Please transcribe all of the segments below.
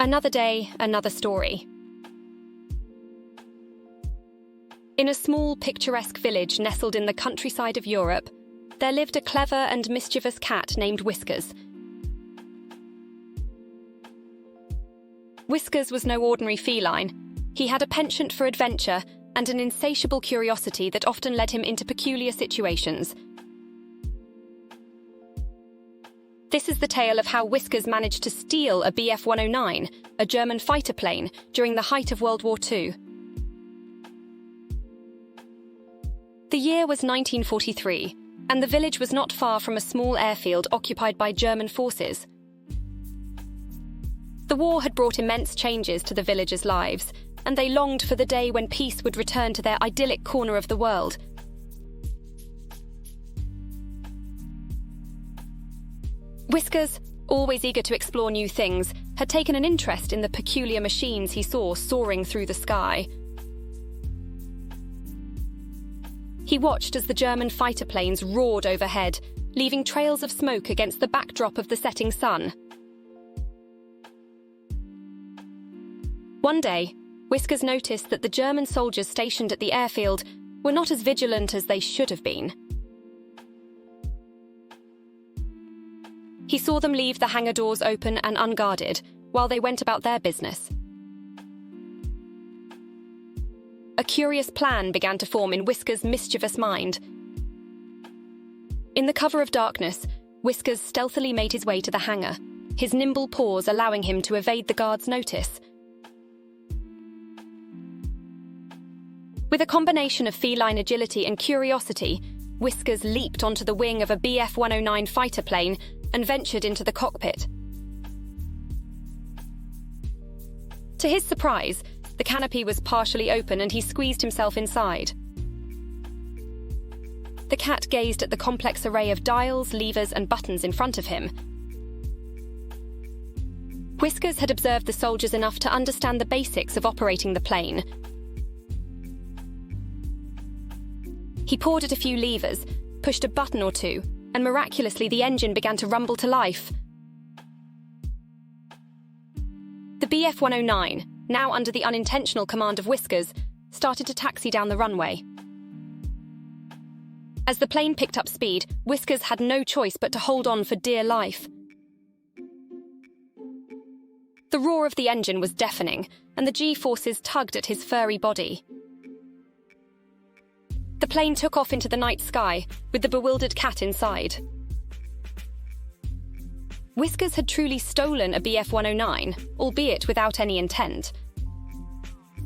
Another day, another story. In a small, picturesque village nestled in the countryside of Europe, there lived a clever and mischievous cat named Whiskers. Whiskers was no ordinary feline. He had a penchant for adventure and an insatiable curiosity that often led him into peculiar situations. This is the tale of how Whiskers managed to steal a Bf-109, a German fighter plane, during the height of World War II. The year was 1943, and the village was not far from a small airfield occupied by German forces. The war had brought immense changes to the villagers' lives, and they longed for the day when peace would return to their idyllic corner of the world. Whiskers, always eager to explore new things, had taken an interest in the peculiar machines he saw soaring through the sky. He watched as the German fighter planes roared overhead, leaving trails of smoke against the backdrop of the setting sun. One day, Whiskers noticed that the German soldiers stationed at the airfield were not as vigilant as they should have been. He saw them leave the hangar doors open and unguarded while they went about their business. A curious plan began to form in Whiskers' mischievous mind. In the cover of darkness, Whiskers stealthily made his way to the hangar, his nimble paws allowing him to evade the guards' notice. With a combination of feline agility and curiosity, Whiskers leaped onto the wing of a Bf-109 fighter plane and ventured into the cockpit. To his surprise, the canopy was partially open and he squeezed himself inside. The cat gazed at the complex array of dials, levers, and buttons in front of him. Whiskers had observed the soldiers enough to understand the basics of operating the plane. He pawed at a few levers, pushed a button or two, and miraculously the engine began to rumble to life. The Bf-109, now under the unintentional command of Whiskers, started to taxi down the runway. As the plane picked up speed, Whiskers had no choice but to hold on for dear life. The roar of the engine was deafening, and the G-forces tugged at his furry body. The plane took off into the night sky, with the bewildered cat inside. Whiskers had truly stolen a Bf-109, albeit without any intent.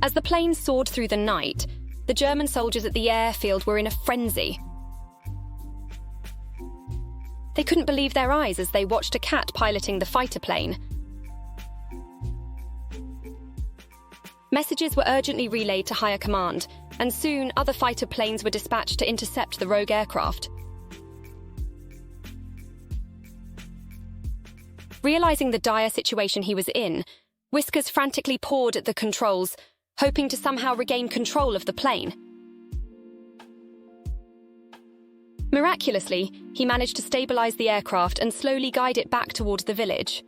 As the plane soared through the night, the German soldiers at the airfield were in a frenzy. They couldn't believe their eyes as they watched a cat piloting the fighter plane. Messages were urgently relayed to higher command, and soon other fighter planes were dispatched to intercept the rogue aircraft. Realizing the dire situation he was in, Whiskers frantically pawed at the controls, hoping to somehow regain control of the plane. Miraculously, he managed to stabilize the aircraft and slowly guide it back towards the village.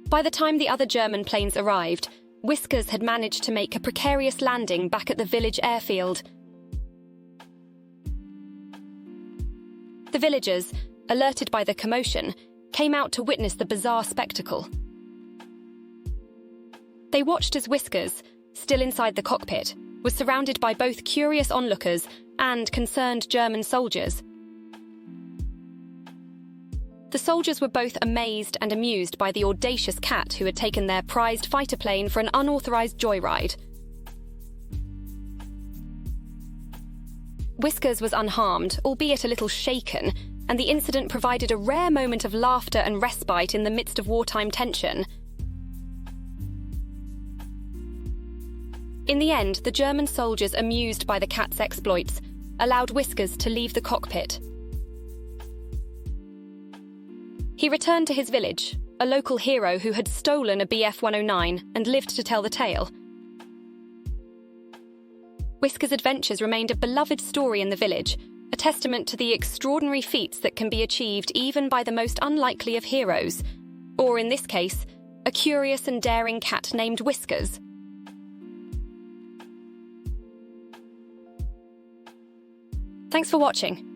By the time the other German planes arrived, Whiskers had managed to make a precarious landing back at the village airfield. The villagers, alerted by the commotion, came out to witness the bizarre spectacle. They watched as Whiskers, still inside the cockpit, was surrounded by both curious onlookers and concerned German soldiers. The soldiers were both amazed and amused by the audacious cat who had taken their prized fighter plane for an unauthorized joyride. Whiskers was unharmed, albeit a little shaken, and the incident provided a rare moment of laughter and respite in the midst of wartime tension. In the end, the German soldiers, amused by the cat's exploits, allowed Whiskers to leave the cockpit. He returned to his village, a local hero who had stolen a Bf-109 and lived to tell the tale. Whiskers' adventures remained a beloved story in the village, a testament to the extraordinary feats that can be achieved even by the most unlikely of heroes. Or in this case, a curious and daring cat named Whiskers. Thanks for watching.